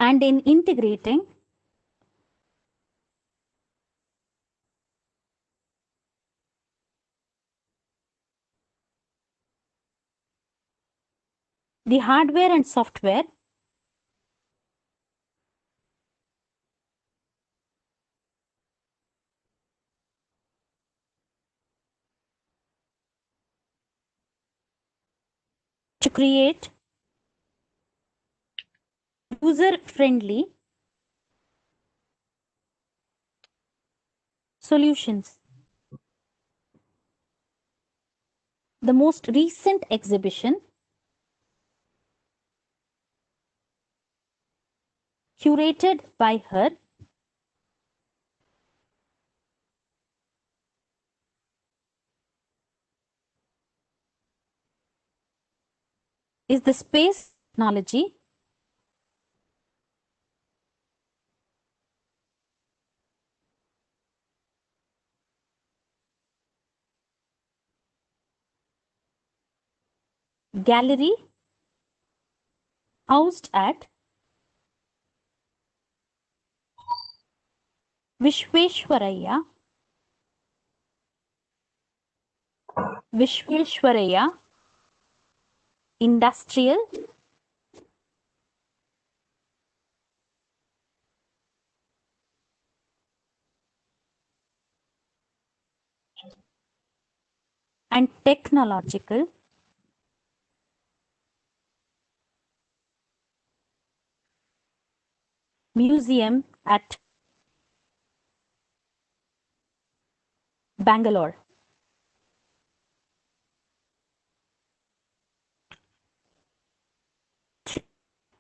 and in integrating the hardware and software to create user-friendly solutions. The most recent exhibition, curated by her, is the space technology gallery housed at Vishveshwaraya Industrial and Technological Museum at Bangalore.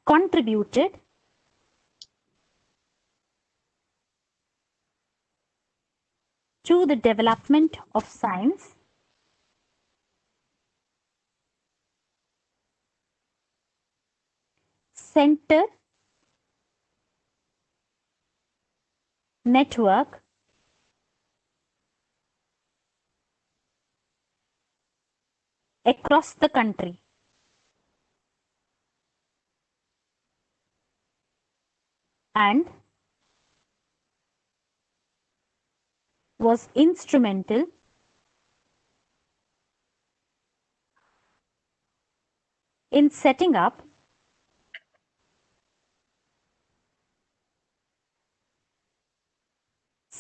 Contributed to the development of science, center network across the country, and was instrumental in setting up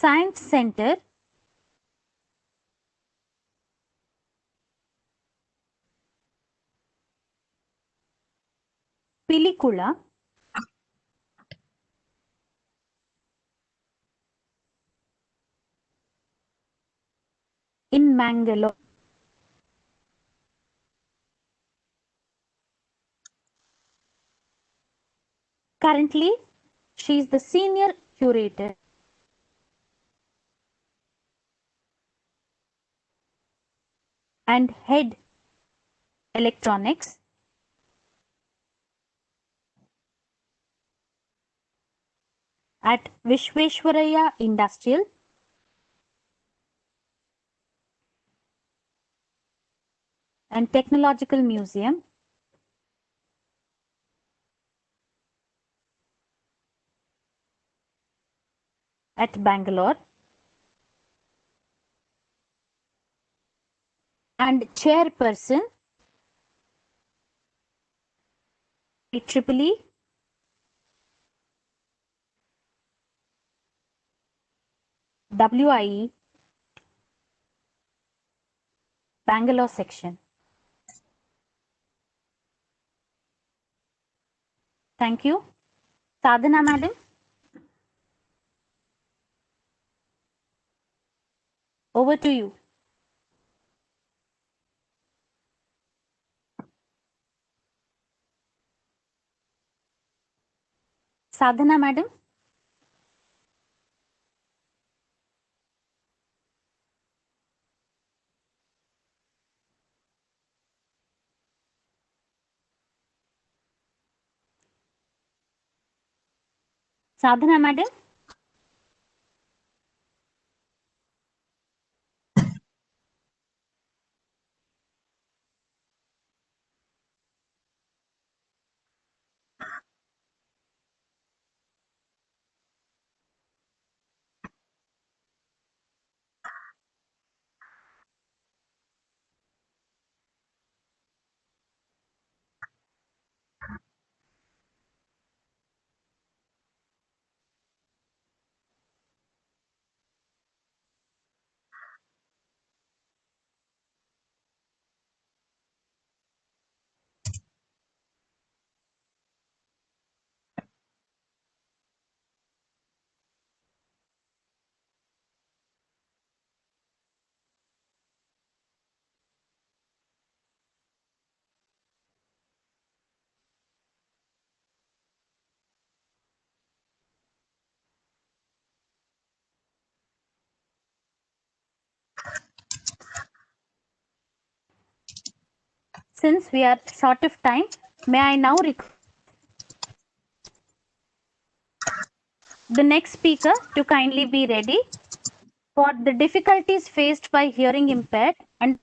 Science Center Pilikula in Mangalore. Currently, she is the senior curator and head electronics at Vishveshwaraya Industrial and Technological Museum at Bangalore, and chairperson IEEE WIE Bangalore Section. Thank you. Sadhana madam. Over to you. Sadhana madam. Sadhana madam. since we are short of time, may I now request the next speaker to kindly be ready for the difficulties faced by hearing impaired and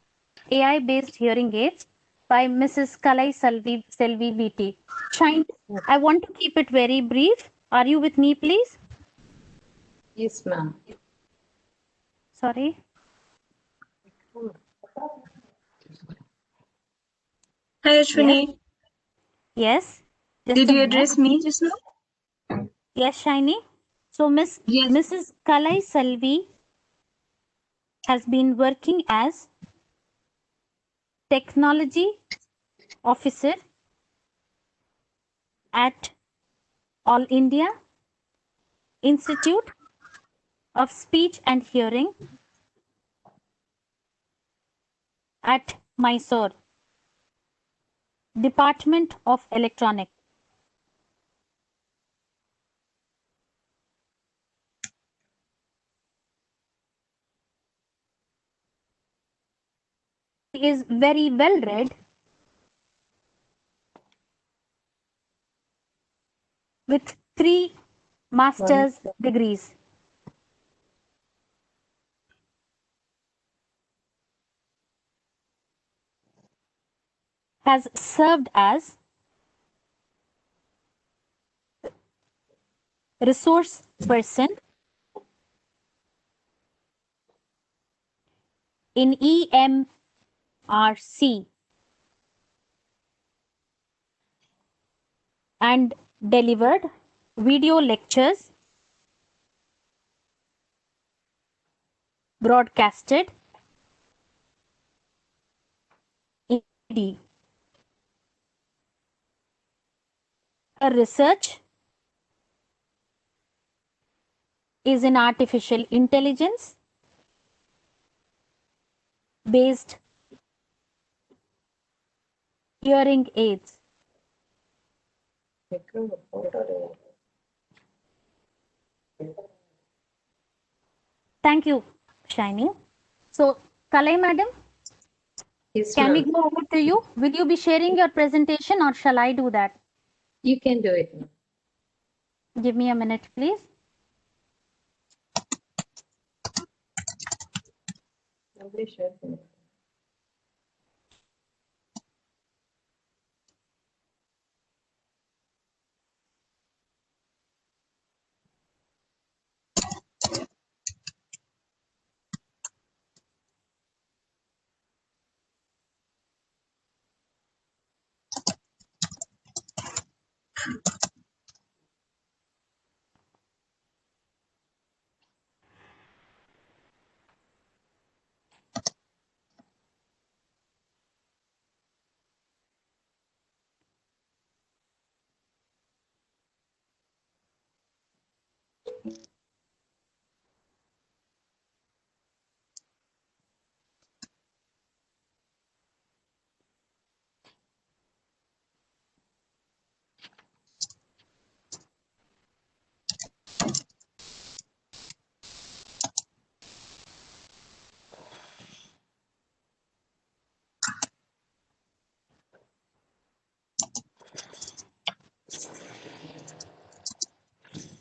AI-based hearing aids by Mrs. Kalai Selvi VT. Shine, I want to keep it very brief. Are you with me, please? Yes, ma'am. Sorry. Hi, Ashwini. Yes. Just Did a you minute. address me just now? Yes, Shiny. So Yes. Mrs. Kalai Selvi has been working as technology officer at All India Institute of Speech and Hearing at Mysore, Department of Electronics. He is very well read with 3 master's degrees. Has served as resource person in EMRC and delivered video lectures broadcasted in D. Her research is in artificial intelligence based hearing aids. Thank you, Shiny. So, Kalai madam, Yes, can we ma'am. go over to you? Will you be sharing your presentation or shall I do that? You can do it, ma'am. Give me a minute, please.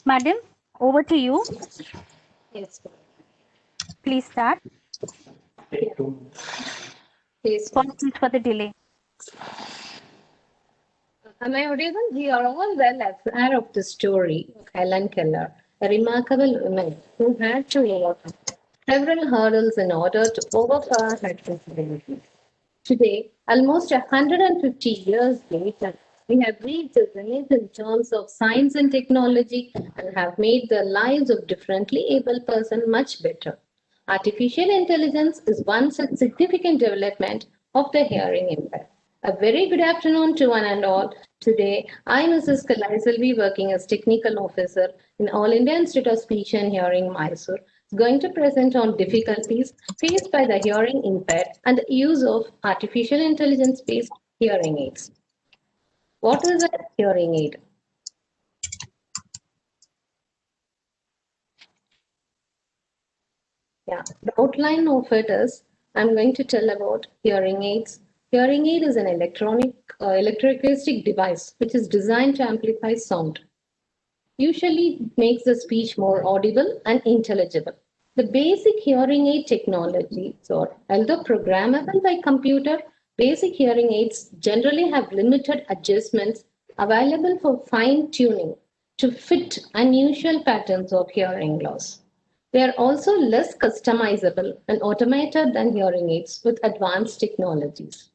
Madam, over to you. Yes, ma'am. Please start. Yes, ma'am. Apologies for the delay. Am I audible? We are all well aware of the story of Helen Keller, a remarkable woman who had to overcome several hurdles in order to overcome her disabilities. Today, almost 150 years later, we have reached the zenith in terms of science and technology and have made the lives of differently able persons much better. Artificial intelligence is one such significant development of the hearing impaired. A very good afternoon to one and all. Today, I, Mrs. Kalai Selvi, working as Technical Officer in All India Institute of Speech and Hearing, Mysore, is going to present on difficulties faced by the hearing impaired and the use of artificial intelligence-based hearing aids. What is a hearing aid? Yeah, the outline of it is I'm going to tell about hearing aids, Hearing aid is an electroacoustic device which is designed to amplify sound. Usually makes the speech more audible and intelligible. The basic hearing aid technologies, or although programmable by computer, basic hearing aids generally have limited adjustments available for fine tuning to fit unusual patterns of hearing loss. They are also less customizable and automated than hearing aids with advanced technologies.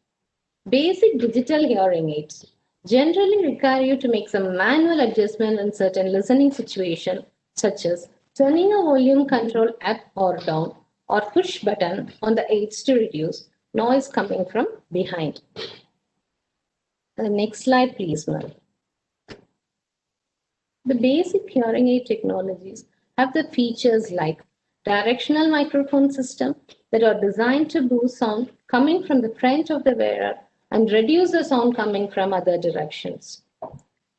Basic digital hearing aids generally require you to make some manual adjustment in certain listening situations, such as turning a volume control up or down, or push button on the aids to reduce noise coming from behind. The next slide, please, ma'am. The basic hearing aid technologies have the features like directional microphone system that are designed to boost sound coming from the front of the wearer and reduce the sound coming from other directions.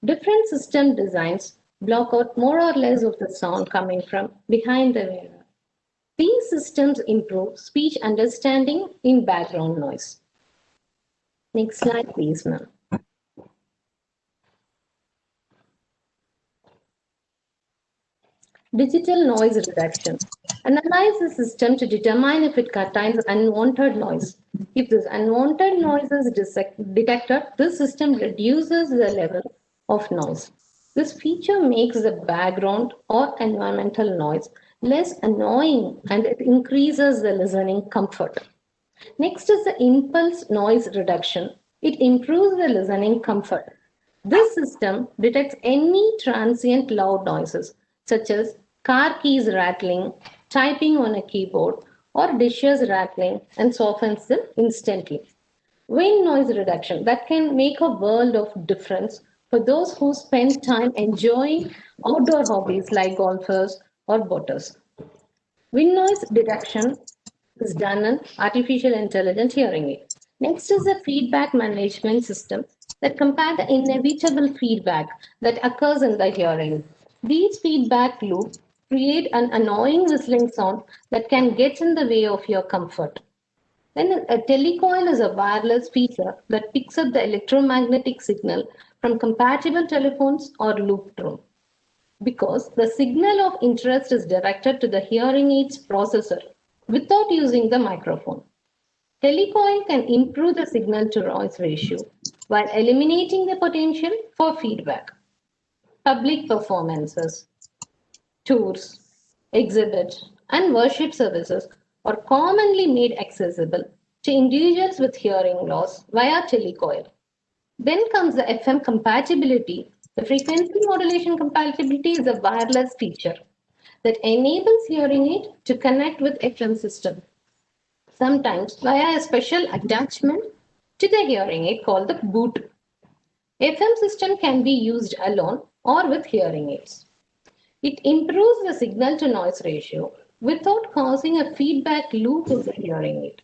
Different system designs block out more or less of the sound coming from behind the wearer. These systems improve speech understanding in background noise. Next slide, please, ma'am. Digital noise reduction. Analyze the system to determine if it contains unwanted noise. If this unwanted noise is detected, this system reduces the level of noise. This feature makes the background or environmental noise less annoying and it increases the listening comfort. Next is the impulse noise reduction. It improves the listening comfort. This system detects any transient loud noises such as car keys rattling, typing on a keyboard, or dishes rattling and softens them instantly. Wind noise reduction that can make a world of difference for those who spend time enjoying outdoor hobbies like golfers or boaters. Wind noise detection is done in artificial intelligence hearing aid. Next is a feedback management system that compare the inevitable feedback that occurs in the hearing. These feedback loops create an annoying whistling sound that can get in the way of your comfort. Then a telecoil is a wireless feature that picks up the electromagnetic signal from compatible telephones or looped room because the signal of interest is directed to the hearing aid's processor without using the microphone. Telecoil can improve the signal to noise ratio while eliminating the potential for feedback. Public performances, tours, exhibits, and worship services are commonly made accessible to individuals with hearing loss via telecoil. Then comes the FM compatibility. The frequency modulation compatibility is a wireless feature that enables hearing aid to connect with FM system, sometimes via a special attachment to the hearing aid called the boot. FM system can be used alone or with hearing aids. It improves the signal to noise ratio without causing a feedback loop in the hearing aid.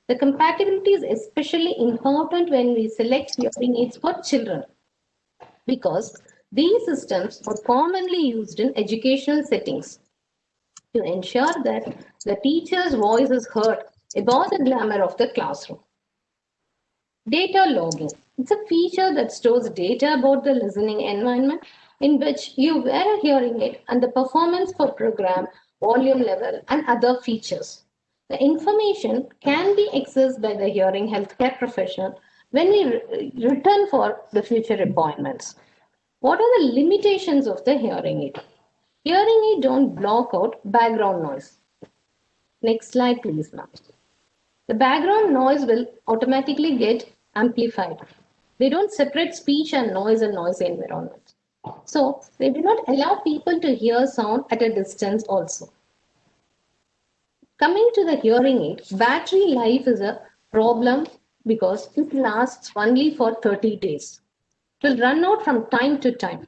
The compatibility is especially important when we select hearing aids for children because these systems are commonly used in educational settings to ensure that the teacher's voice is heard above the glamour of the classroom. Data logging. It's a feature that stores data about the listening environment in which you wear a hearing aid and the performance for program, volume level, and other features. The information can be accessed by the hearing healthcare professional when we return for the future appointments. What are the limitations of the hearing aid? Hearing aid don't block out background noise. Next slide, please, ma'am. The background noise will automatically get amplified. They don't separate speech and noise in noisy environments. So they do not allow people to hear sound at a distance also. Coming to the hearing aid, battery life is a problem because it lasts only for 30 days. It will run out from time to time,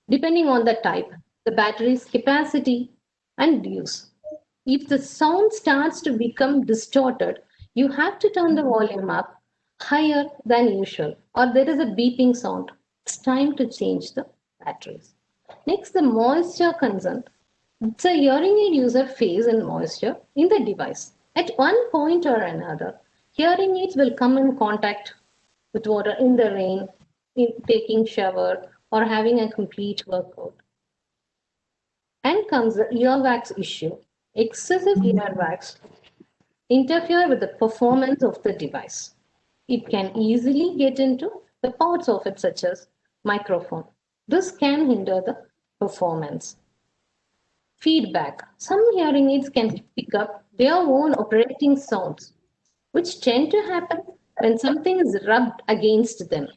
depending on the type, the battery's capacity, and use. If the sound starts to become distorted, you have to turn the volume up higher than usual, or there is a beeping sound. It's time to change the batteries. Next, the moisture concern. It's a hearing aid user phase in moisture in the device. At one point or another, Hearing aids will come in contact with water in the rain, in taking shower, or having a complete workout. And comes the earwax issue. Excessive earwax interfere with the performance of the device. It can easily get into the parts of it, such as microphone. This can hinder the performance. Feedback. Some hearing aids can pick up their own operating sounds, which tend to happen when something is rubbed against them.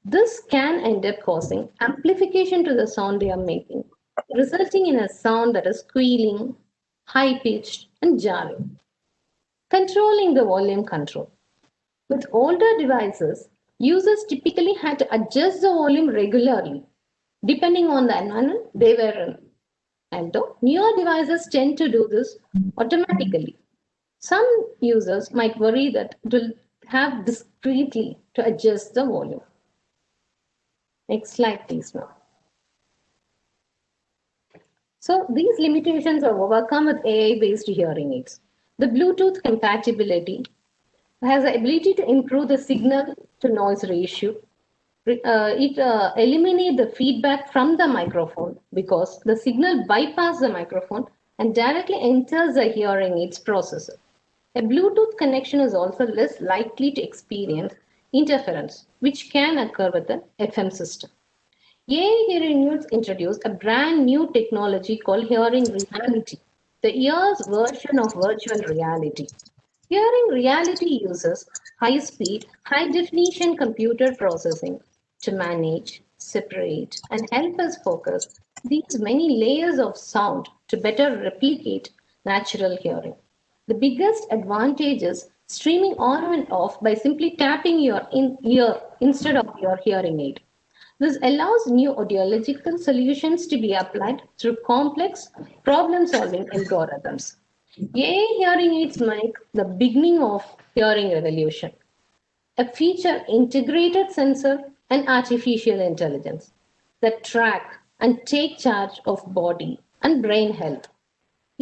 This can end up causing amplification to the sound they are making, resulting in a sound that is squealing, high pitched, and jarring. Controlling the volume control. With older devices, users typically had to adjust the volume regularly, depending on the environment they were in. And though newer devices tend to do this automatically, some users might worry that it will have discreetly to adjust the volume. Next slide, please now. So these limitations are overcome with AI-based hearing aids. The Bluetooth compatibility has the ability to improve the signal to noise ratio. It eliminates the feedback from the microphone because the signal bypasses the microphone and directly enters the hearing aids processor. A Bluetooth connection is also less likely to experience interference, which can occur with the FM system. AI hearing aids introduced a brand new technology called hearing reality, the ear's version of virtual reality. Hearing reality uses high speed, high definition computer processing to manage, separate, and help us focus these many layers of sound to better replicate natural hearing. The biggest advantage is streaming on and off by simply tapping your ear instead of your hearing aid. This allows new audiological solutions to be applied through complex problem-solving algorithms. AI hearing aids make the beginning of hearing revolution. A feature integrated sensor and artificial intelligence that track and take charge of body and brain health.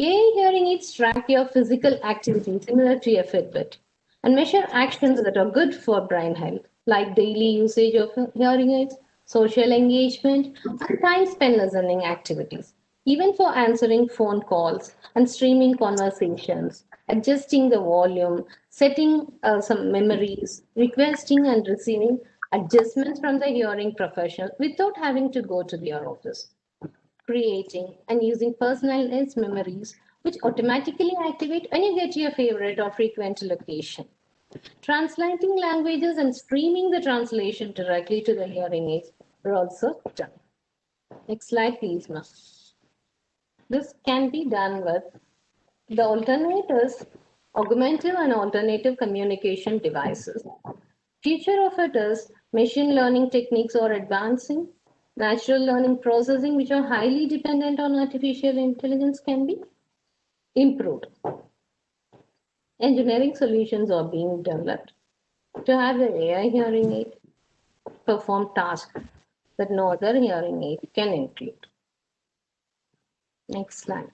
AI hearing aids track your physical activity similar to a Fitbit and measure actions that are good for brain health, like daily usage of hearing aids, social engagement, and time spent listening activities. Even for answering phone calls and streaming conversations, adjusting the volume, setting some memories, requesting and receiving adjustments from the hearing professional without having to go to their office, creating and using personalized memories which automatically activate when you get to your favorite or frequent location. Translating languages and streaming the translation directly to the hearing aids are also done. Next slide, please, ma'am. This can be done with the alternators, augmentative and alternative communication devices. Future of it is machine learning techniques or advancing natural learning processing, which are highly dependent on artificial intelligence, can be improved. Engineering solutions are being developed to have the AI hearing aid perform tasks that no other hearing aid can include. Next slide.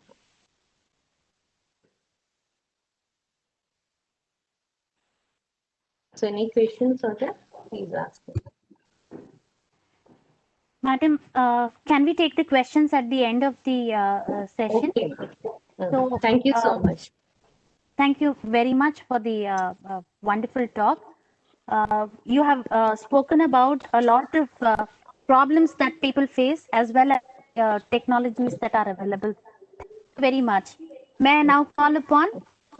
So any questions are there? Please ask me. Madam, can we take the questions at the end of the session? Okay. So, Thank you so much. Thank you very much for the wonderful talk. You have spoken about a lot of problems that people face as well as technologies that are available. Thank you very much. May I now call upon,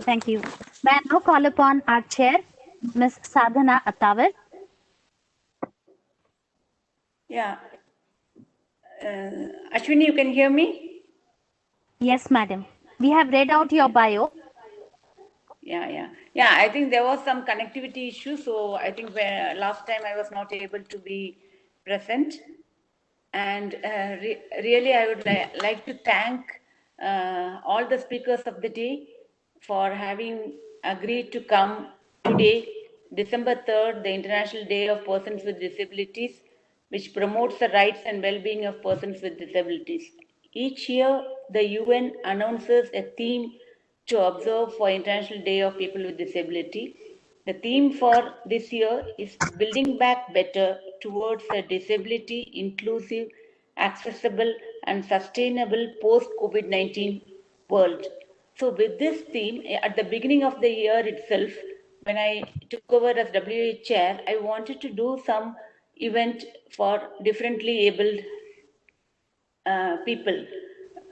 thank you. May I now call upon our chair, Ms. Sadhana Attawar. Yeah. Ashwini, you can hear me? Yes, madam. We have read out your bio. Yeah. I think there was some connectivity issue, so I think last time I was not able to be present. And really, I would like to thank all the speakers of the day for having agreed to come today, December 3rd, the International Day of Persons with Disabilities, which promotes the rights and well-being of persons with disabilities. Each year, the UN announces a theme to observe for International Day of People with Disability. The theme for this year is Building Back Better Towards a Disability Inclusive, Accessible and Sustainable Post-COVID-19 World. So with this theme, at the beginning of the year itself, when I took over as WA chair, I wanted to do some event for differently abled people.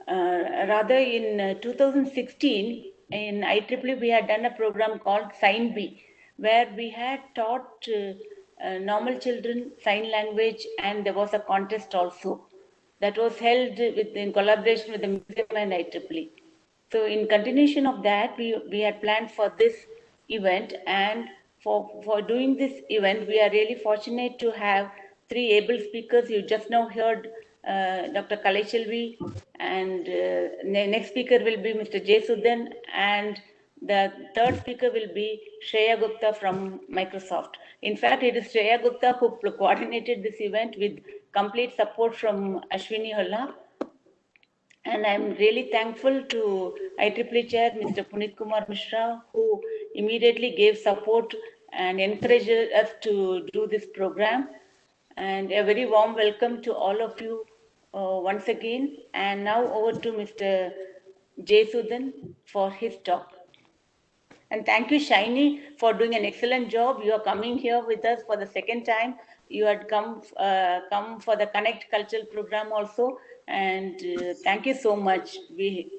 Rather, in 2016, in IEEE, we had done a program called Sign B, where we had taught normal children sign language, and there was a contest also that was held in collaboration with the museum and IEEE. So in continuation of that, we had planned for this event, and for doing this event, we are really fortunate to have three able speakers. You just now heard Dr. Kalaiselvi, and next speaker will be Mr. J. Sudan, and the third speaker will be Shreya Gupta from Microsoft. In fact, it is Shreya Gupta who coordinated this event with complete support from Ashwini Holla. And I'm really thankful to IEEE Chair, Mr. Punit Kumar Mishra, who immediately gave support and encouraged us to do this program. And a very warm welcome to all of you once again. And now over to Mr. J. Sudan for his talk. And thank you, Shiny, for doing an excellent job. You are coming here with us for the second time. You had come for the Connect Cultural Program also. And thank you so much. We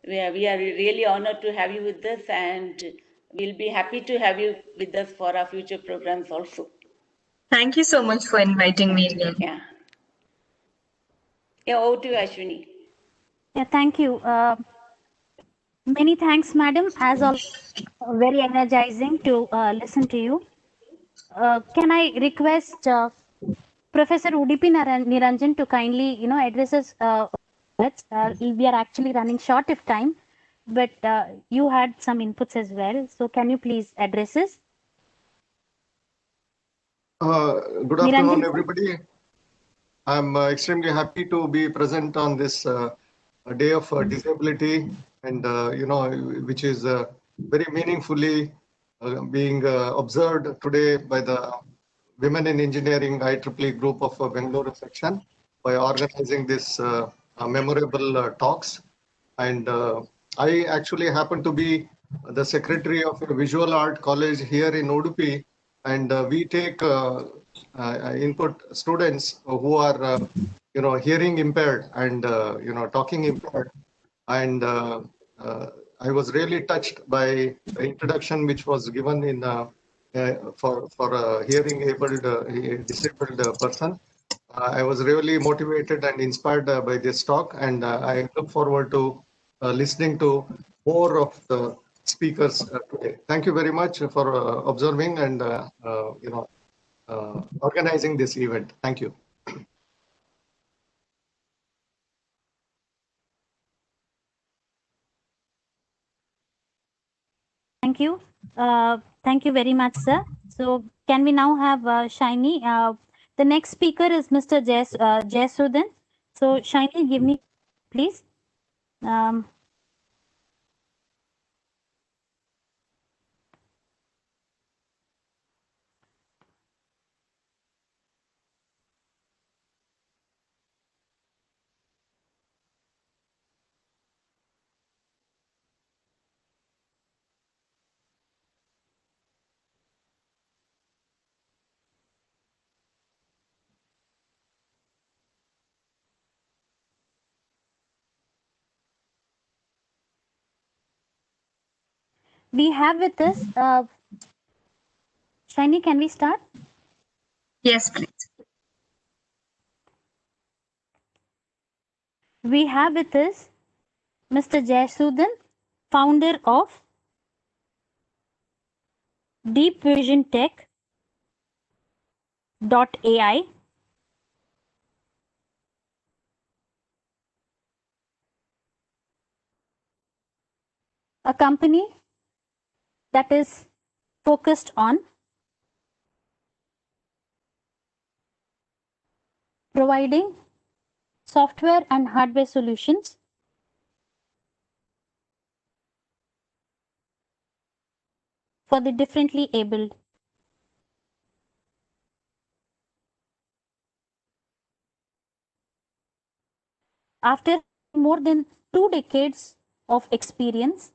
are really honored to have you with us, and we'll be happy to have you with us for our future programs also. Thank you so much for inviting me again. Yeah. Yeah, over to you, Ashwini. Yeah, thank you. Many thanks, madam. As always, very energizing to listen to you. Can I request Professor Udupi Niranjan to kindly, address us? We are actually running short of time, but you had some inputs as well. So can you please address us? Good afternoon, everybody. I'm extremely happy to be present on this day of disability, and which is very meaningfully being observed today by the Women in Engineering IEEE group of Bangalore Section by organizing this memorable talks. And I actually happen to be the secretary of a visual art college here in Udupi, and we take input students who are hearing impaired and talking impaired. And I was really touched by the introduction which was given in for a hearing abled disabled person. I was really motivated and inspired by this talk, and I look forward to listening to more of the speakers today. Thank you very much for observing and organizing this event. Thank you. Thank you. Thank you very much, sir. So can we now have Shiny? The next speaker is Mr. Jay Sudan. So Shiny, give me, please. We have with us, Shiny, can we start? Yes, please. We have with us Mr. Jayasudan, founder of Deep Vision Tech.ai, a company that is focused on providing software and hardware solutions for the differently abled. After more than 2 decades of experience,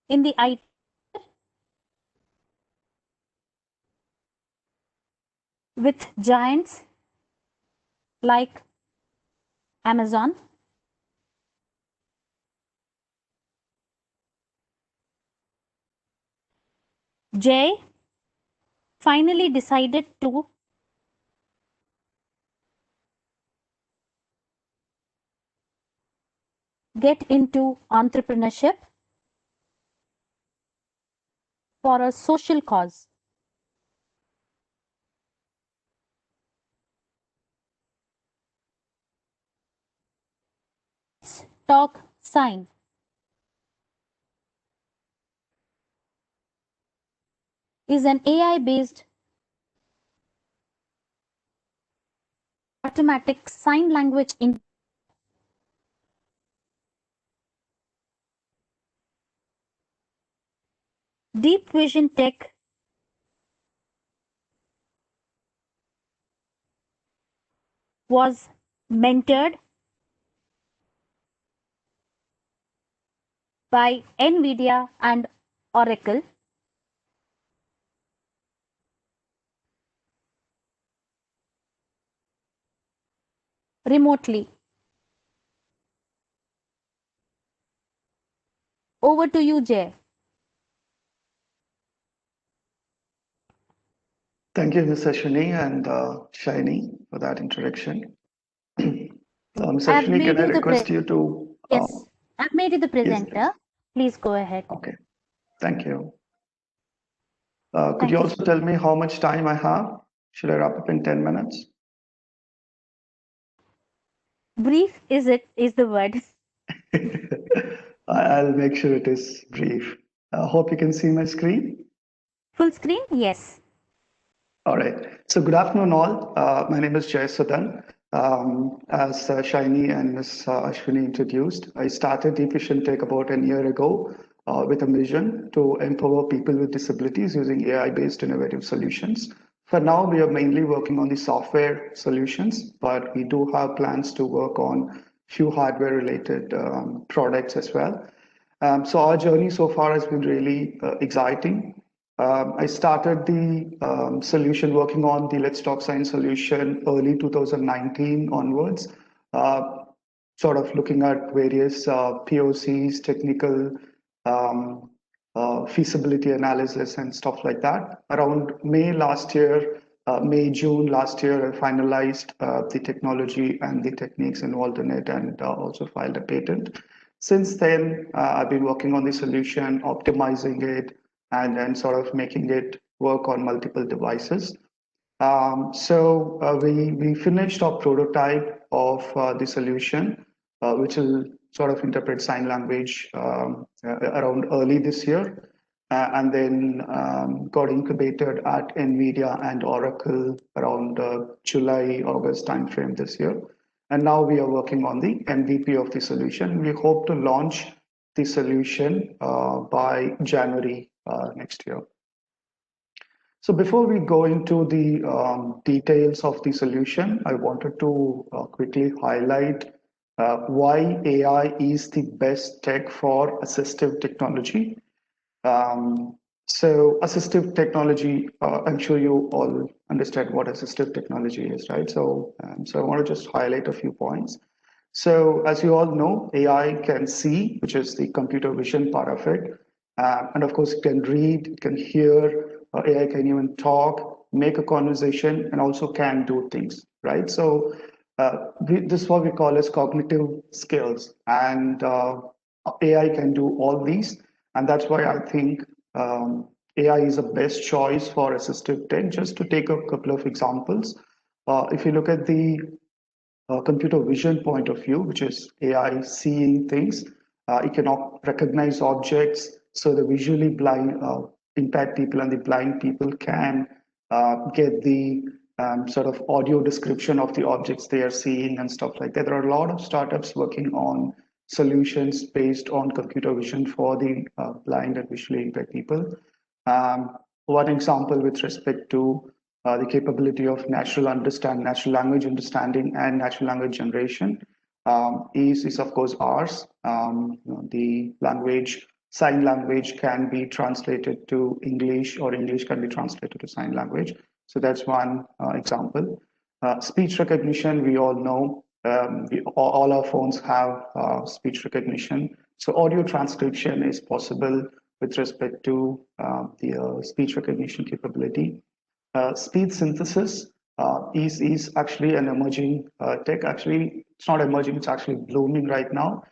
in the IT, with giants like Amazon, Jay finally decided to get into entrepreneurship for a social cause. Talk Sign is an AI-based automatic sign language in deep vision tech was mentored by NVIDIA and Oracle. Remotely. Over to you, Jay. Thank you, Ms. Ashwini and Shiny, for that introduction. Ms. Ashwini, can I request you to... Yes, I've made you the presenter. Yes, please go ahead. Okay, thank you. Could you also tell me how much time I have? Should I wrap up in 10 minutes? Brief is the word. I'll make sure it is brief. I hope you can see my screen. Full screen? Yes. All right. So good afternoon, all. My name is Jay Sudan. As Shiny and Ms. Ashwini introduced, I started Deep Vision Tech about a year ago with a mission to empower people with disabilities using AI-based innovative solutions. For now, we are mainly working on the software solutions, but we do have plans to work on few hardware-related products as well. So our journey so far has been really exciting. I started the solution working on the Let's Talk Science solution early 2019 onwards, sort of looking at various POCs, technical feasibility analysis and stuff like that. Around May last year, June last year, I finalized the technology and the techniques involved in it and also filed a patent. Since then, I've been working on the solution, optimizing it, and then sort of making it work on multiple devices. So we finished our prototype of the solution, which will sort of interpret sign language around early this year, and then got incubated at NVIDIA and Oracle around July, August timeframe this year. And now we are working on the MVP of the solution. We hope to launch the solution by January next year. So before we go into the details of the solution, I wanted to quickly highlight why AI is the best tech for assistive technology. So assistive technology, I'm sure you all understand what assistive technology is, right? So I want to just highlight a few points. So as you all know, AI can see, which is the computer vision part of it. And of course, it can read, it can hear, AI can even talk, make a conversation, and also can do things, right? So this is what we call as cognitive skills. And AI can do all these. And that's why I think AI is the best choice for assistive tech. Just to take a couple of examples, if you look at the computer vision point of view, which is AI seeing things, it can recognize objects. So the visually blind, impaired people and the blind people can get the sort of audio description of the objects they are seeing and stuff like that. There are a lot of startups working on solutions based on computer vision for the blind and visually impaired people. One example with respect to the capability of natural language understanding and natural language generation is of course ours. The language, sign language can be translated to English or English can be translated to sign language. So that's one example. Speech recognition, we all know, all our phones have speech recognition. So audio transcription is possible with respect to the speech recognition capability. Speech synthesis is actually an emerging tech. Actually, it's not emerging, it's actually blooming right now.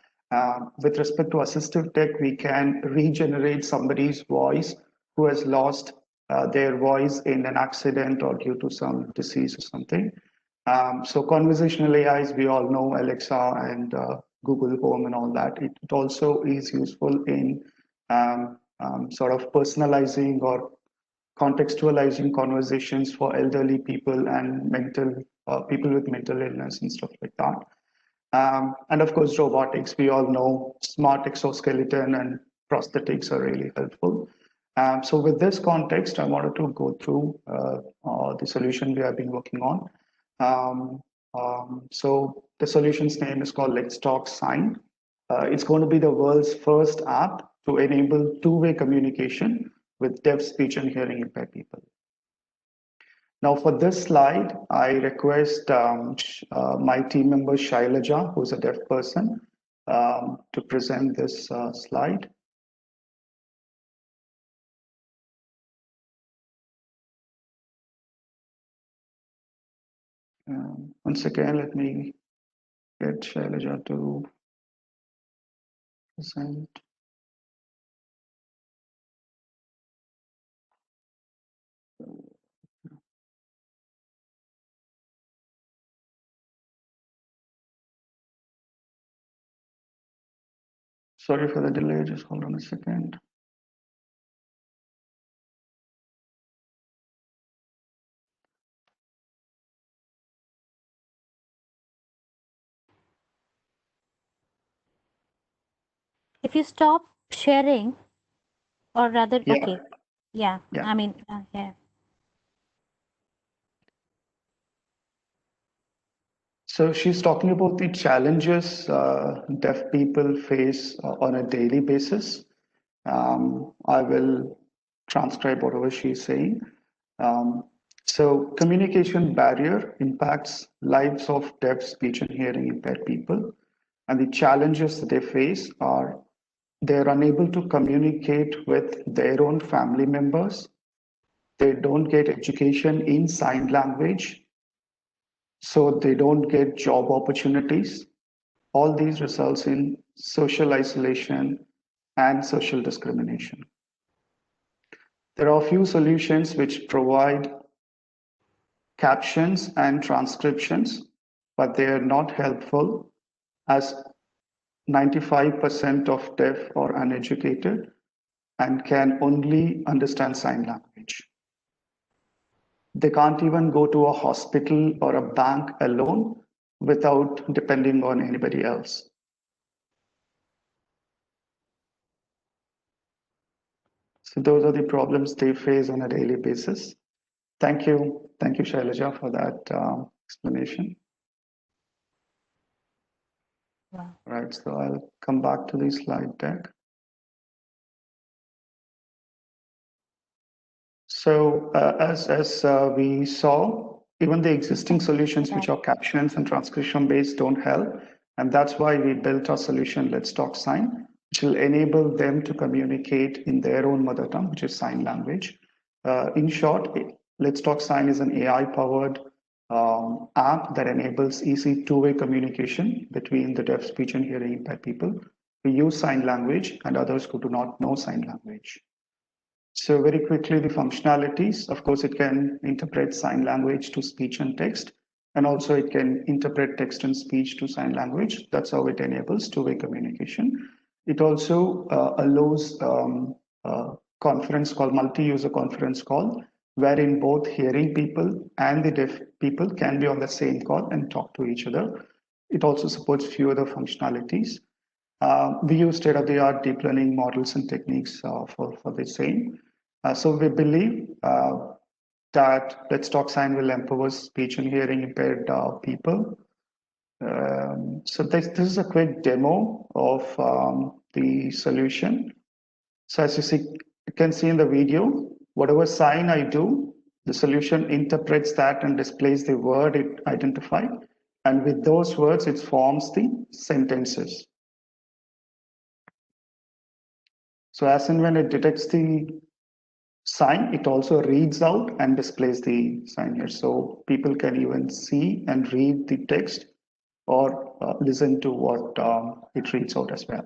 With respect to assistive tech, we can regenerate somebody's voice who has lost their voice in an accident or due to some disease or something. So conversational AIs, we all know Alexa and Google Home and all that. It also is useful in sort of personalizing or contextualizing conversations for elderly people and people with mental illness and stuff like that. And of course, robotics. We all know smart exoskeleton and prosthetics are really helpful. So with this context, I wanted to go through the solution we have been working on. So the solution's name is called Let's Talk Sign. It's going to be the world's first app to enable two-way communication with deaf, speech, and hearing impaired people. Now, for this slide, I request my team member Shailaja, who's a deaf person, to present this slide. Once again, let me get Shailaja to present. Sorry for the delay, just hold on a second. If you stop sharing, or rather, Yeah. okay, yeah, Yeah. I mean, yeah. So she's talking about the challenges deaf people face on a daily basis. I will transcribe whatever she's saying. So communication barrier impacts lives of deaf, speech, and hearing impaired people. And the challenges that they face are they're unable to communicate with their own family members. They don't get education in sign language, so they don't get job opportunities. All these results in social isolation and social discrimination. There are a few solutions which provide captions and transcriptions, but they are not helpful as 95% of deaf are uneducated and can only understand sign language. They can't even go to a hospital or a bank alone without depending on anybody else. So those are the problems they face on a daily basis. Thank you, Shailaja, for that explanation. Wow. Right, so I'll come back to the slide deck. So as we saw, even the existing solutions which are captions and transcription based don't help. And that's why we built our solution, Let's Talk Sign, which will enable them to communicate in their own mother tongue, which is sign language. In short, Let's Talk Sign is an AI-powered app that enables easy two-way communication between the deaf, speech, and hearing impaired people who use sign language and others who do not know sign language. So very quickly, the functionalities, of course, it can interpret sign language to speech and text, and also it can interpret text and speech to sign language. That's how it enables two-way communication. It also allows a conference call, multi-user conference call, wherein both hearing people and the deaf people can be on the same call and talk to each other. It also supports few other functionalities. We use state-of-the-art deep learning models and techniques for the same. So we believe that Let's Talk Sign will empower speech and hearing impaired people. So this is a quick demo of the solution. So as you can see in the video, whatever sign I do, the solution interprets that and displays the word it identified. And with those words, it forms the sentences. So as and when it detects the sign, it also reads out and displays the sign here. So people can even see and read the text or listen to what it reads out as well.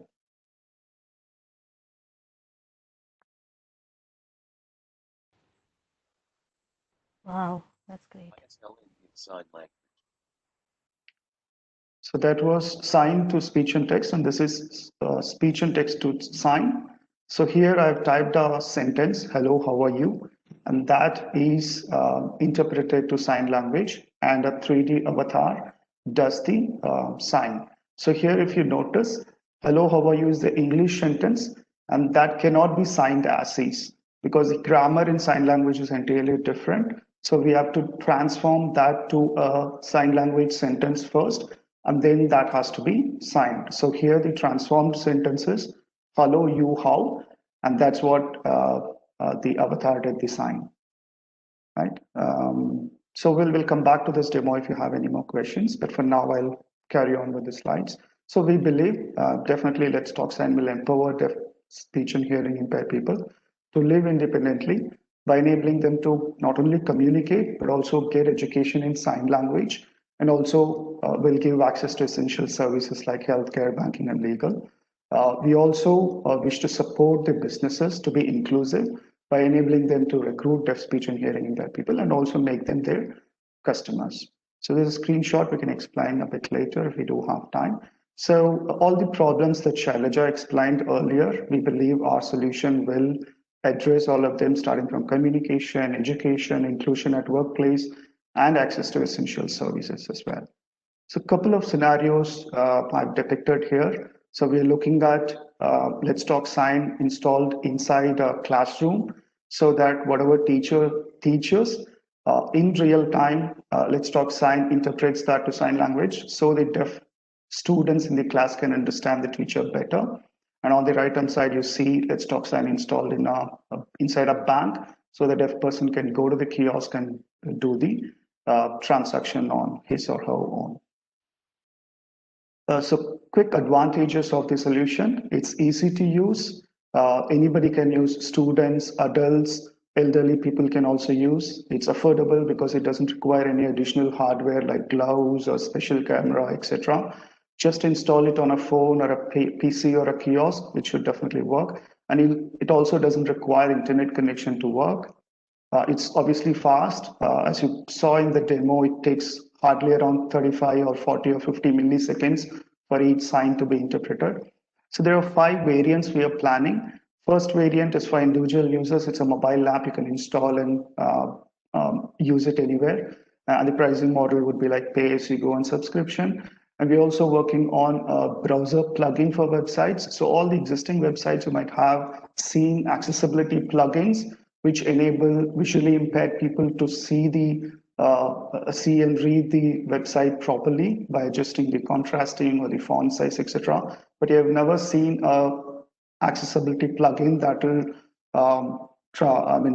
Wow, that's great. So that was sign to speech and text, and this is speech and text to sign. So here I've typed a sentence, hello, how are you? And that is interpreted to sign language, and a 3D avatar does the sign. So here, if you notice, hello, how are you is the English sentence, and that cannot be signed as is because the grammar in sign language is entirely different. So we have to transform that to a sign language sentence first, and then that has to be signed. So here the transformed sentences follow you how, and that's what the avatar did the sign, right? So we'll come back to this demo if you have any more questions, but for now I'll carry on with the slides. So we believe definitely Let's Talk Sign will empower deaf, speech and hearing impaired people to live independently by enabling them to not only communicate, but also get education in sign language, and also will give access to essential services like healthcare, banking, and legal. We also wish to support the businesses to be inclusive by enabling them to recruit deaf, speech, and hearing impaired people and also make them their customers. So there's a screenshot we can explain a bit later if we do have time. So all the problems that Shailaja explained earlier, we believe our solution will address all of them, starting from communication, education, inclusion at workplace, and access to essential services as well. So a couple of scenarios I've depicted here. So we're looking at Let's Talk Sign installed inside a classroom so that whatever teacher teaches in real time, Let's Talk Sign interprets that to sign language so the deaf students in the class can understand the teacher better. And on the right hand side, you see Let's Talk Sign installed in inside a bank so the deaf person can go to the kiosk and do the transaction on his or her own. So quick advantages of the solution. It's easy to use. Anybody can use, students, adults, elderly people can also use. It's affordable because it doesn't require any additional hardware like gloves or special camera, etc. Just install it on a phone or a PC or a kiosk, which should definitely work. And it also doesn't require internet connection to work. It's obviously fast. As you saw in the demo, it takes hardly around 35 or 40 or 50 milliseconds for each sign to be interpreted. So there are 5 variants we are planning. First variant is for individual users. It's a mobile app you can install and use it anywhere. And the pricing model would be like pay as you go on subscription. And we're also working on a browser plugin for websites. So all the existing websites you might have seen accessibility plugins which enable visually impaired people to see and read the website properly by adjusting the contrasting or the font size, etc. But you have never seen a accessibility plugin that will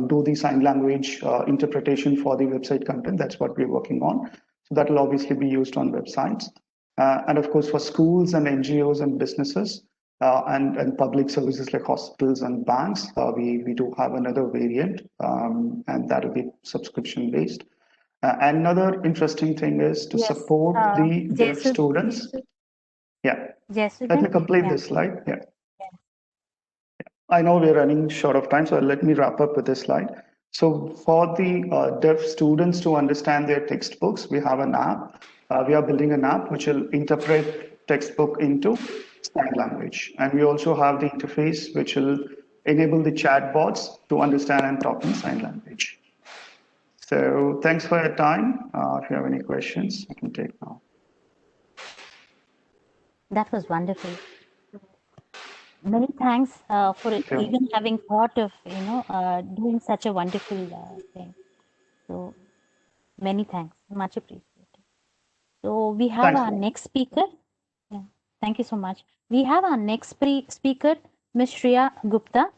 do the sign language interpretation for the website content. That's what we're working on. So that will obviously be used on websites. And of course, for schools and NGOs and businesses, and public services like hospitals and banks, we do have another variant, and that will be subscription based. Another interesting thing is to support the deaf students. Yeah, let me complete this slide. Yeah. I know we're running short of time, so let me wrap up with this slide. So for the deaf students to understand their textbooks, we have an app. We are building an app which will interpret textbook into sign language. And we also have the interface which will enable the chatbots to understand and talk in sign language. So thanks for your time. If you have any questions, I can take now. That was wonderful. Many thanks for Okay. even having thought of, doing such a wonderful thing. So many thanks, much appreciated. So we have Thanks. our next speaker. Yeah, thank you so much. We have our next speaker, Ms. Shreya Gupta.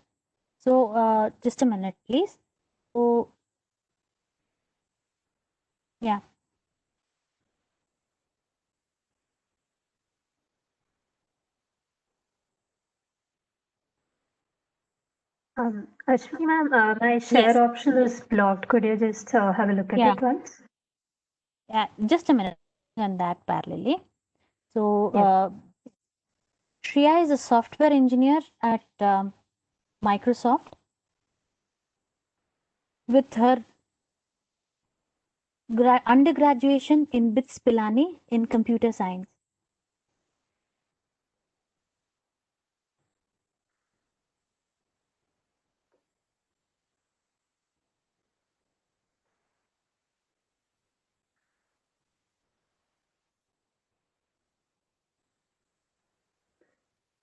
So just a minute, please. So yeah. Ashwini ma'am, my share Yes. option is blocked. Could you just have a look at Yeah. it once? Yeah, just a minute on that parallelly. So Yeah. Shreya is a software engineer at Microsoft with her undergraduation in BITS Pilani in computer science.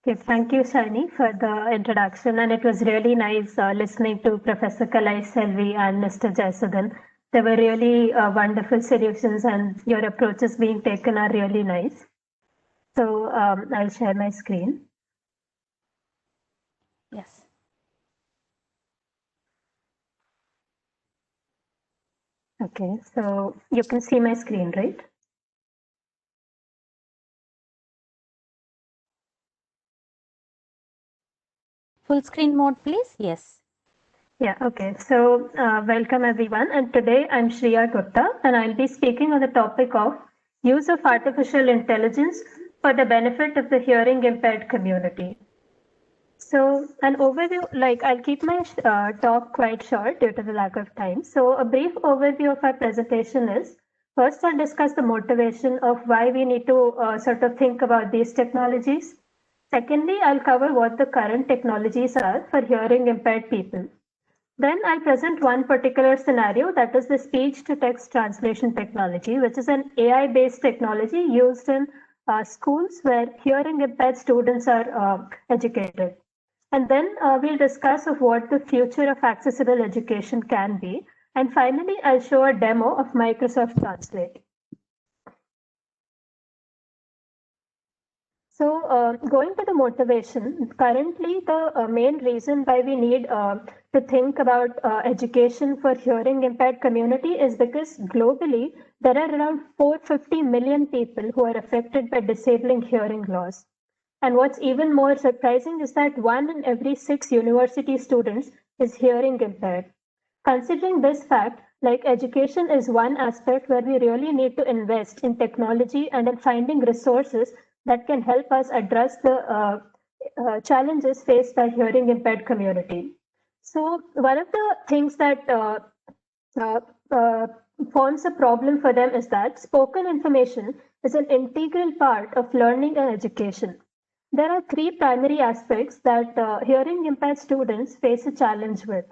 Okay, thank you, Shani, for the introduction. And it was really nice listening to Professor Kalai Selvi and Mr. Jayasudan. They were really wonderful solutions, and your approaches being taken are really nice. So I'll share my screen. Yes. Okay, so you can see my screen, right? Full screen mode, please. Yes. Yeah, okay. So, welcome everyone. And today I'm Shreya Gupta, and I'll be speaking on the topic of use of artificial intelligence for the benefit of the hearing impaired community. So, an overview, like I'll keep my talk quite short due to the lack of time. So, a brief overview of our presentation is first, I'll discuss the motivation of why we need to sort of think about these technologies. Secondly, I'll cover what the current technologies are for hearing impaired people. Then I'll present one particular scenario, that is the speech to text translation technology, which is an AI based technology used in schools where hearing impaired students are educated. And then we'll discuss of what the future of accessible education can be. And finally, I'll show a demo of Microsoft Translate. So, going to the motivation, currently the main reason why we need to think about education for hearing impaired community is because globally there are around 450 million people who are affected by disabling hearing loss. And what's even more surprising is that 1 in every 6 university students is hearing impaired. Considering this fact, like education is one aspect where we really need to invest in technology and in finding resources that can help us address the challenges faced by hearing impaired community. So one of the things that uh, uh, forms a problem for them is that spoken information is an integral part of learning and education. There are three primary aspects that hearing impaired students face a challenge with.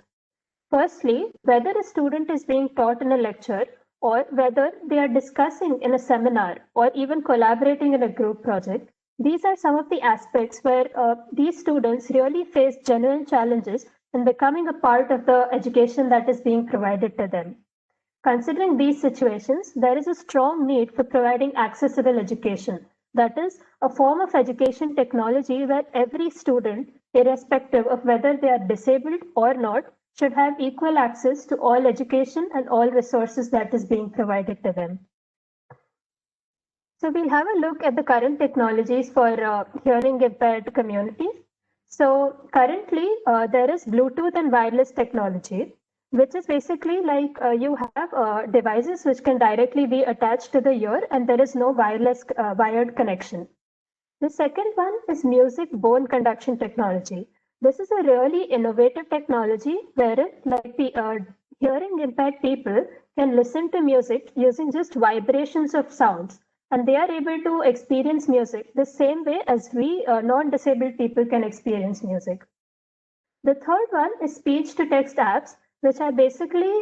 Firstly, whether a student is being taught in a lecture or whether they are discussing in a seminar or even collaborating in a group project, these are some of the aspects where these students really face genuine challenges in becoming a part of the education that is being provided to them. Considering these situations, there is a strong need for providing accessible education. That is, a form of education technology where every student, irrespective of whether they are disabled or not, should have equal access to all education and all resources that is being provided to them. So we'll have a look at the current technologies for hearing impaired communities. So currently there is Bluetooth and wireless technology, which is basically like you have devices which can directly be attached to the ear and there is no wireless wired connection. The second one is music bone conduction technology. This is a really innovative technology wherein like the hearing impaired people can listen to music using just vibrations of sounds and they are able to experience music the same way as we non-disabled people can experience music. The third one is speech to text apps, which are basically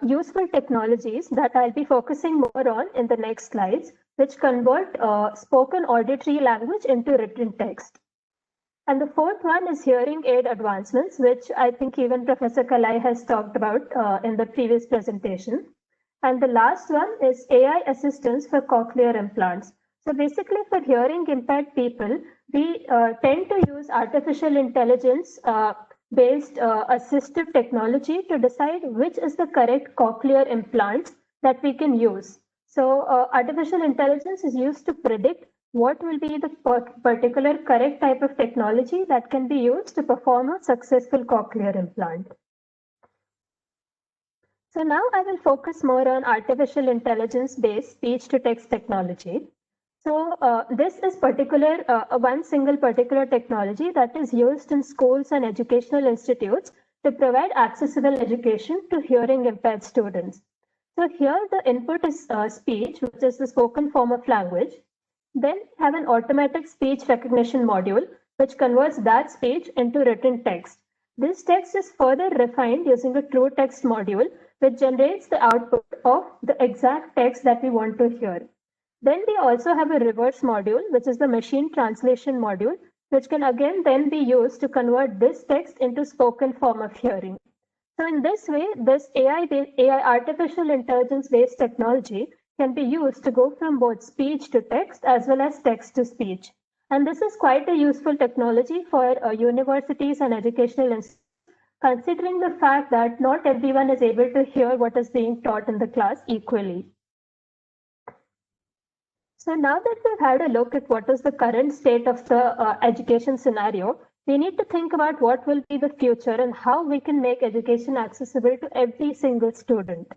useful technologies that I'll be focusing more on in the next slides, which convert spoken auditory language into written text. And the fourth one is hearing aid advancements, which I think even Professor Kalai has talked about in the previous presentation. And the last one is AI assistance for cochlear implants. So basically for hearing impaired people, we tend to use artificial intelligence based assistive technology to decide which is the correct cochlear implant that we can use. So artificial intelligence is used to predict what will be the particular correct type of technology that can be used to perform a successful cochlear implant. So now I will focus more on artificial intelligence-based speech-to-text technology. So this is one single particular technology that is used in schools and educational institutes to provide accessible education to hearing impaired students. So here the input is speech, which is the spoken form of language. Then have an automatic speech recognition module, which converts that speech into written text. This text is further refined using a true text module, which generates the output of the exact text that we want to hear. Then we also have a reverse module, which is the machine translation module, which can again then be used to convert this text into spoken form of hearing. So in this way, this AI artificial intelligence-based technology can be used to go from both speech to text as well as text to speech. And this is quite a useful technology for universities and educational institutions, considering the fact that not everyone is able to hear what is being taught in the class equally. So now that we've had a look at what is the current state of the education scenario, we need to think about what will be the future and how we can make education accessible to every single student.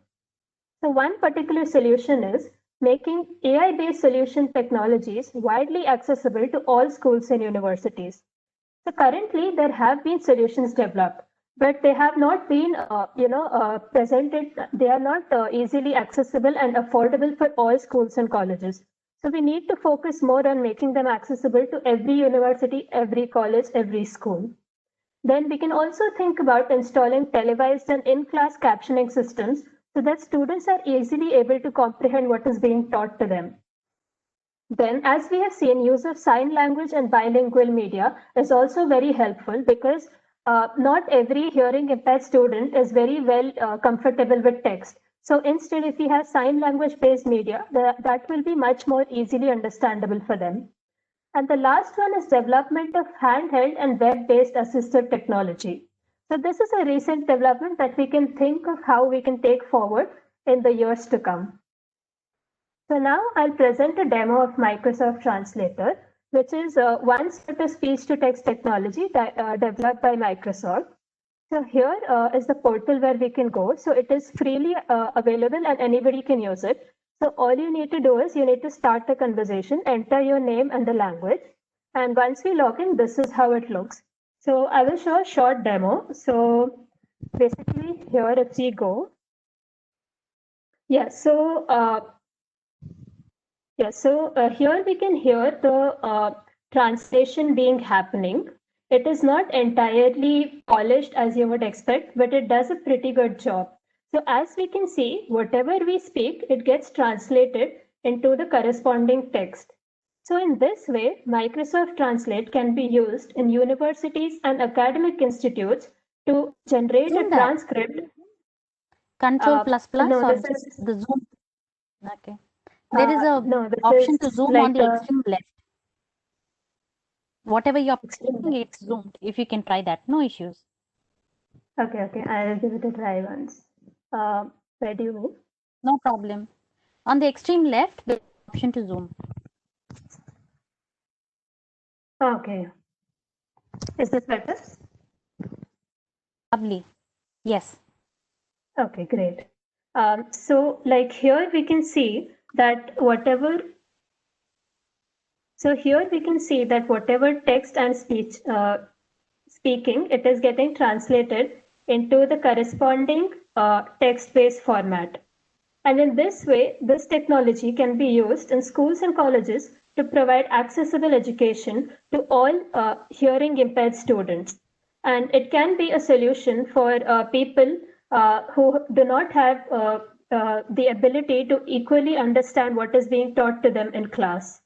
So one particular solution is making AI-based solution technologies widely accessible to all schools and universities. So currently there have been solutions developed, but they have not been presented, they are not easily accessible and affordable for all schools and colleges. So we need to focus more on making them accessible to every university, every college, every school. Then we can also think about installing televised and in-class captioning systems so that students are easily able to comprehend what is being taught to them. Then, as we have seen, use of sign language and bilingual media is also very helpful because not every hearing impaired student is very well comfortable with text. So instead, if we have sign language based media, that will be much more easily understandable for them. And the last one is development of handheld and web-based assistive technology. So this is a recent development that we can think of how we can take forward in the years to come. So now I'll present a demo of Microsoft Translator, which is one sort of speech-to-text technology developed by Microsoft. So here is the portal where we can go. So it is freely available and anybody can use it. So all you need to do is you need to start a conversation, enter your name and the language. And once we log in, this is how it looks. So I will show a short demo. So basically here if we go, here we can hear the translation being happening. It is not entirely polished as you would expect, but it does a pretty good job. So as we can see, whatever we speak, it gets translated into the corresponding text. So in this way, Microsoft Translate can be used in universities and academic institutes to generate a transcript. Control plus plus no, or this is the zoom. Okay. There is a option to zoom on the extreme left. Whatever you're pressing, it's zoomed. If you can try that, no issues. Okay, I'll give it a try once. Where do you move? No problem. On the extreme left, there's an option to zoom. Okay. Is this better? Lovely. Yes. Okay, great. So like here we can see that whatever text and speech speaking, it is getting translated into the corresponding text-based format. And in this way, this technology can be used in schools and colleges to provide accessible education to all hearing impaired students. And it can be a solution for people who do not have the ability to equally understand what is being taught to them in class.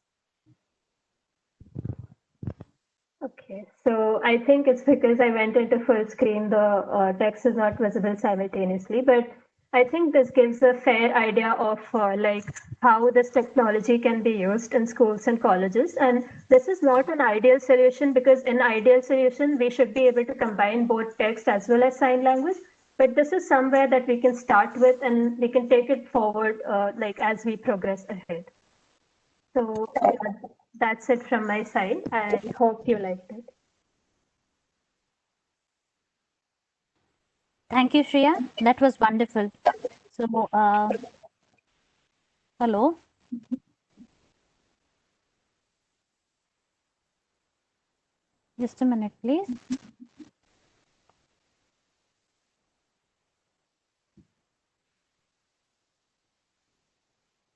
Okay, so I think it's because I went into full screen, the text is not visible simultaneously, but I think this gives a fair idea of like how this technology can be used in schools and colleges. And this is not an ideal solution because in ideal solution, we should be able to combine both text as well as sign language. But this is somewhere that we can start with and we can take it forward like as we progress ahead. So yeah, that's it from my side. I hope you liked it. Thank you, Shreya. That was wonderful. So, hello. Just a minute, please.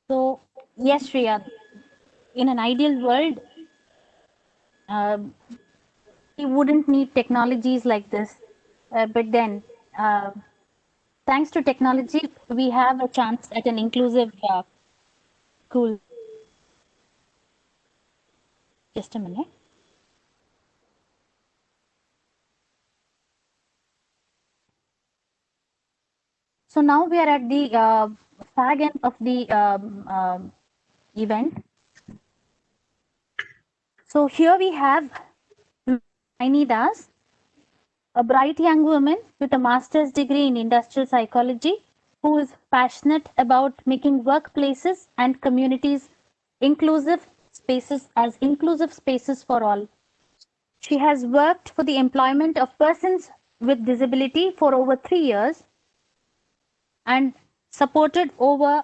So, yes, Shreya, in an ideal world, we wouldn't need technologies like this. But then, uh, thanks to technology, we have a chance at an inclusive school. Just a minute. So now we are at the fag end of the event. So here we have Aini Das, a bright young woman with a master's degree in industrial psychology who is passionate about making workplaces and communities inclusive spaces for all. She has worked for the employment of persons with disability for over 3 years and supported over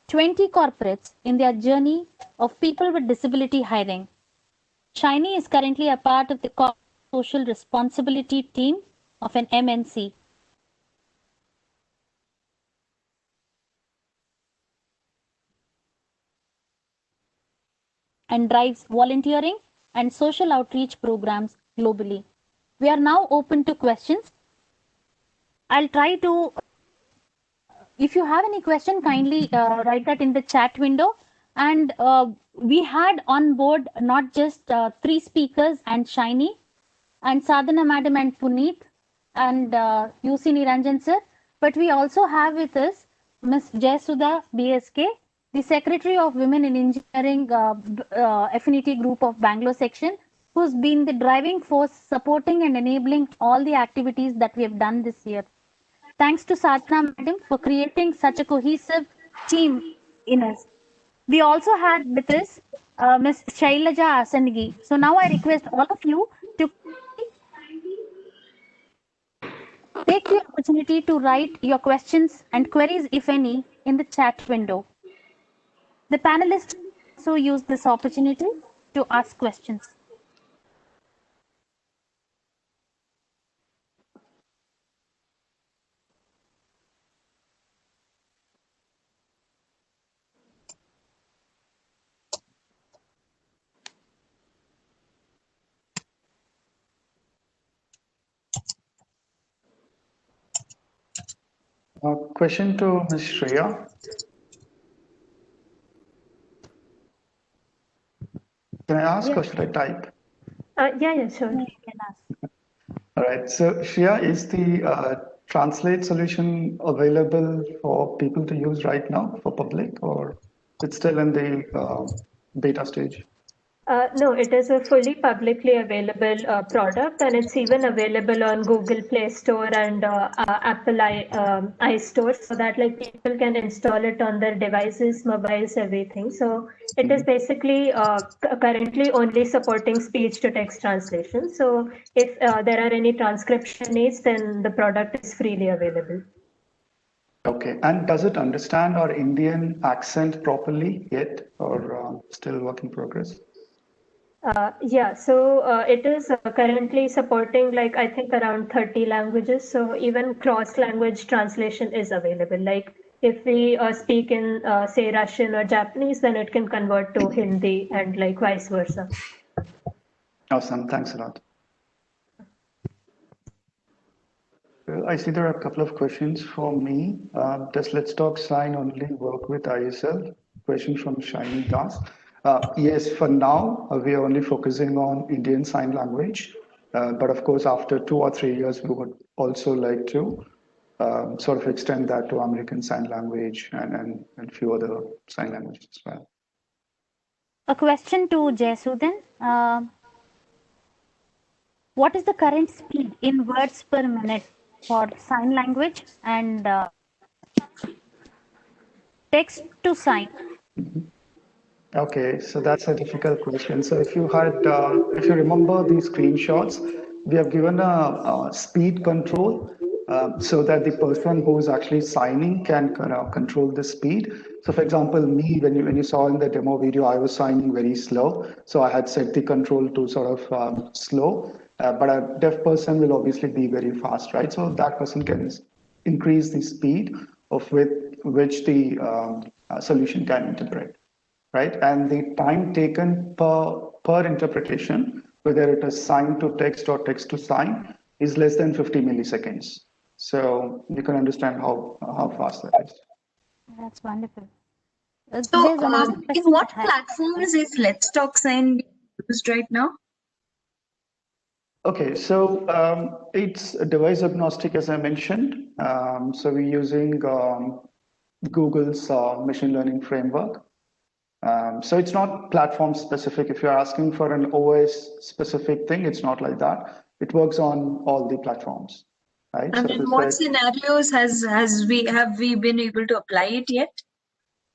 20 corporates in their journey of people with disability hiring. Shiny is currently a part of the corporate social responsibility team of an MNC. And drives volunteering and social outreach programs globally. We are now open to questions. I'll try to, if you have any question, kindly write that in the chat window. And we had on board not just 3 speakers and Shiny, and Sadhana Madam and Puneet and UC Niranjan sir, but we also have with us Ms. Jayasudha BSK, the Secretary of Women in Engineering Affinity Group of Bangalore Section, who's been the driving force supporting and enabling all the activities that we have done this year. Thanks to Sadhana Madam for creating such a cohesive team in us. We also had with us Ms. Shailaja Asangi. So now I request all of you to take the opportunity to write your questions and queries, if any, in the chat window. The panelists also use this opportunity to ask questions. Question to Ms. Shreya. Can I ask or should I type? Yeah, sure. You can ask. All right. So Shreya, is the translate solution available for people to use right now for public, or it's still in the beta stage? No, it is a fully publicly available product, and it's even available on Google Play Store and Apple iStore, so that like people can install it on their devices, mobiles, everything. So it is basically currently only supporting speech to text translation. So if there are any transcription needs, then the product is freely available. Okay. And does it understand our Indian accent properly yet, or still work in progress? Yeah, so it is currently supporting like I think around 30 languages. So even cross-language translation is available. Like if we speak in say Russian or Japanese, then it can convert to Hindi and like vice versa. Awesome. Thanks a lot. Well, I see there are a couple of questions for me. Does Let's Talk Sign only work with ISL? Question from Shiny Das. Yes, for now, we are only focusing on Indian Sign Language. But of course, after 2 or 3 years, we would also like to sort of extend that to American Sign Language and few other sign languages as well. A question to Jayasudhan. What is the current speed in words per minute for sign language and text to sign? Okay, so that's a difficult question. So if you remember these screenshots, we have given a speed control so that the person who's actually signing can kind of control the speed. So, for example, me, when you saw in the demo video, I was signing very slow, so I had set the control to sort of slow. But a deaf person will obviously be very fast, right? So that person can increase the speed of with which the solution can interpret, right? And the time taken per interpretation, whether it is sign to text or text to sign, is less than 50 milliseconds. So you can understand how fast that is. That's wonderful. So, There's another in question what I had. platforms is Let's Talk Sign being used right now? Okay, so it's device agnostic, as I mentioned. So we're using Google's machine learning framework. So it's not platform specific. If you're asking for an OS specific thing, it's not like that. It works on all the platforms, right? And So in what scenarios have we been able to apply it yet?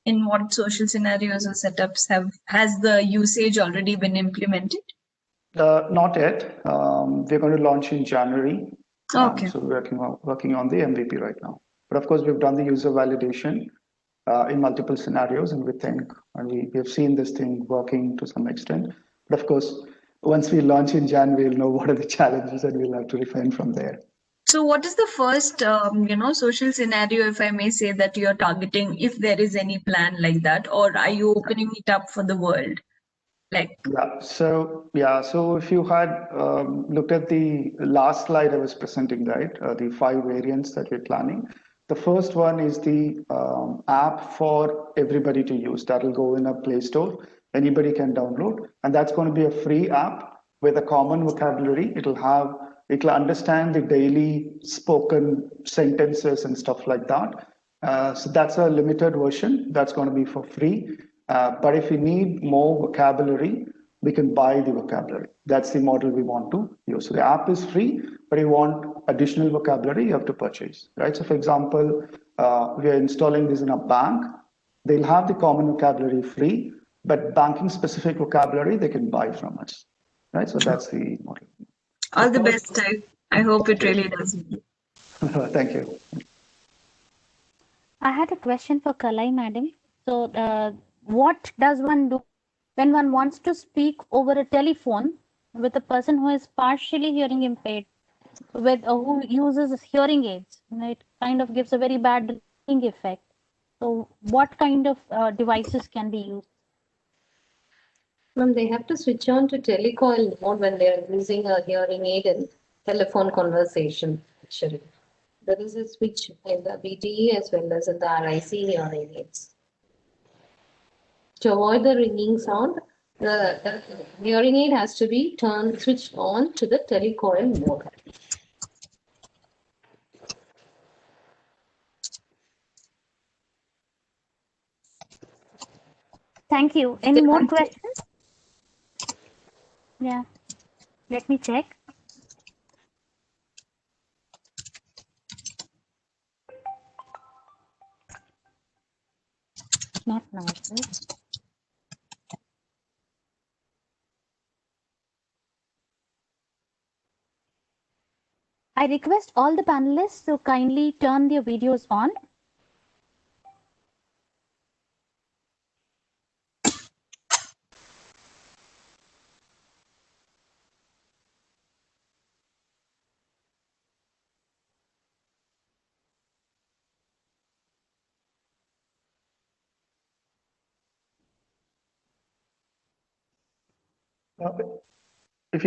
In what social scenarios or setups has the usage already been implemented? not yet. We're going to launch in January. Okay. So we're working on the MVP right now. But of course, we've done the user validation in multiple scenarios, and we think, and we have seen this thing working to some extent. But of course, once we launch in Jan, we'll know what are the challenges, and we'll have to refine from there. So what is the first, social scenario, if I may say, that you're targeting, if there is any plan like that, or are you opening it up for the world? So if you had looked at the last slide I was presenting, right, the 5 variants that we're planning. The first one is the app for everybody to use. That will go in a Play Store. Anybody can download, and that's going to be a free app with a common vocabulary. It'll understand the daily spoken sentences and stuff like that. So that's a limited version. That's going to be for free. But if you need more vocabulary, we can buy the vocabulary. That's the model we want to use. So the app is free, but you want additional vocabulary, you have to purchase, right? So for example, we are installing this in a bank. They'll have the common vocabulary free, but banking specific vocabulary they can buy from us, right? So that's the model. All the best. I hope it really does. Thank you. I had a question for Kalai, madam. So, what does one do when one wants to speak over a telephone with a person who is partially hearing impaired, who uses hearing aids? It kind of gives a very bad ringing effect. So, what kind of devices can be used? Ma'am, they have to switch on to telecoil mode when they are using a hearing aid in telephone conversation, actually. There is a switch in the BTE as well as in the RIC hearing aids. To avoid the ringing sound, the hearing aid has to be switched on to the telecoil mode. Thank you. Any more questions? Yeah. Let me check. Not now, right? I request all the panelists to kindly turn their videos on. If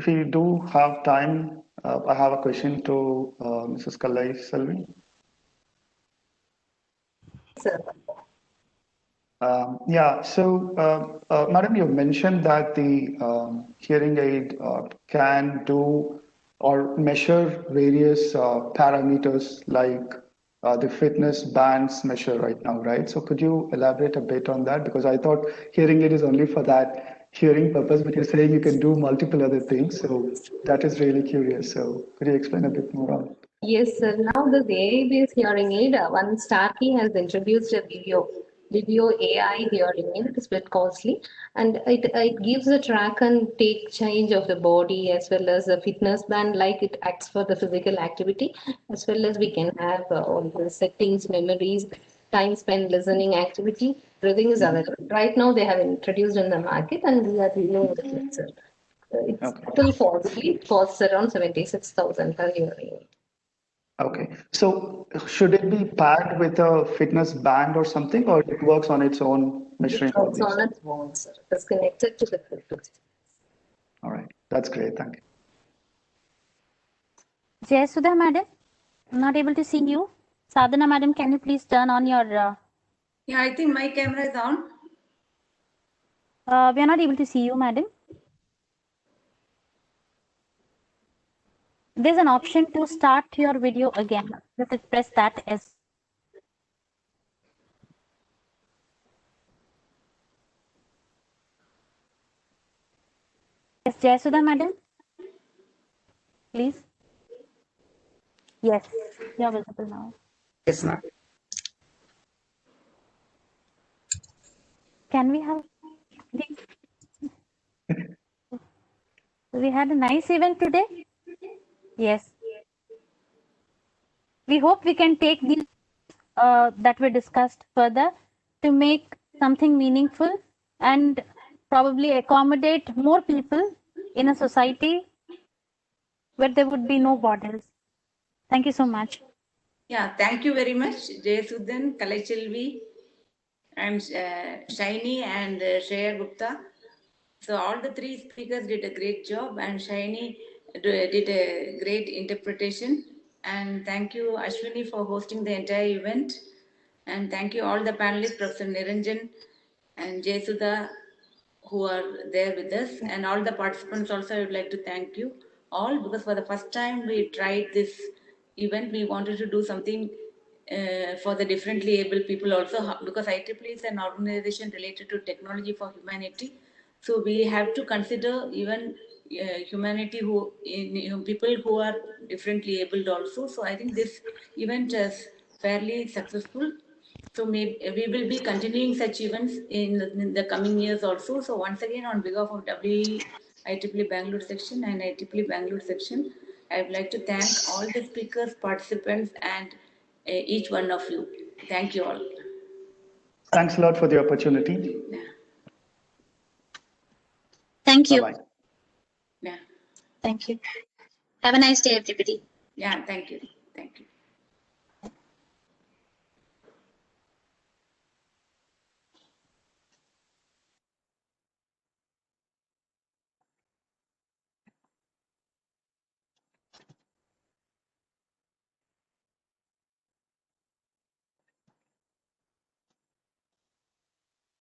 you do have time, I have a question to Mrs. Kalai Selvi. Sir. Yeah, so Madam, you mentioned that the hearing aid can do or measure various parameters like the fitness bands measure right now, right? So could you elaborate a bit on that? Because I thought hearing aid is only for that hearing purpose, but you're saying you can do multiple other things. So that is really curious. So could you explain a bit more on? Yes, sir. Now the AI-based hearing aid, one Starkey has introduced a video AI hearing aid. It is a bit costly, and it gives a track and take change of the body as well as a fitness band, like it acts for the physical activity, as well as we can have all the settings, memories, time spent listening, activity. Everything is available. Right now, they have introduced in the market, and we are dealing with it, sir. It's Okay. total costly. It costs around 76,000 per hearing. Okay. So should it be paired with a fitness band or something, or it works on its own measuring It all works these? on its own, sir. It is connected to the Bluetooth. All right. That's great. Thank you. Jayasudha madam, I'm not able to see you. Sadhana madam, can you please turn on your... Yeah, I think my camera is on. we are not able to see you, madam. There's an option to start your video again. Just press that as... Yes, Jayasudha madam, please. Yes, you're visible now. Yes, ma'am. Can we have... We had a nice event today. Yes. We hope we can take these that were discussed further to make something meaningful and probably accommodate more people in a society where there would be no borders. Thank you so much. Yeah, thank you very much, Jayasudhan, Kalachelvi, and Shaini and Shreya Gupta. So all the three speakers did a great job, and Shaini did a great interpretation. And thank you, Ashwini, for hosting the entire event. And thank you all the panelists, Professor Niranjan and Jesudha, who are there with us, and all the participants also. I would like to thank you all, because for the first time we tried this event. We wanted to do something for the differently able people also, because IEEE is an organization related to technology for humanity. So we have to consider even humanity people who are differently abled also. So I think this event is fairly successful. So we will be continuing such events in the coming years also. So once again, on behalf of IEEE Bangalore Section and IEEE Bangalore Section, I would like to thank all the speakers, participants, and each one of you. Thank you all. Thanks a lot for the opportunity. Yeah. Thank you. Bye-bye. Yeah. Thank you. Have a nice day, everybody. Yeah. Thank you. Thank you.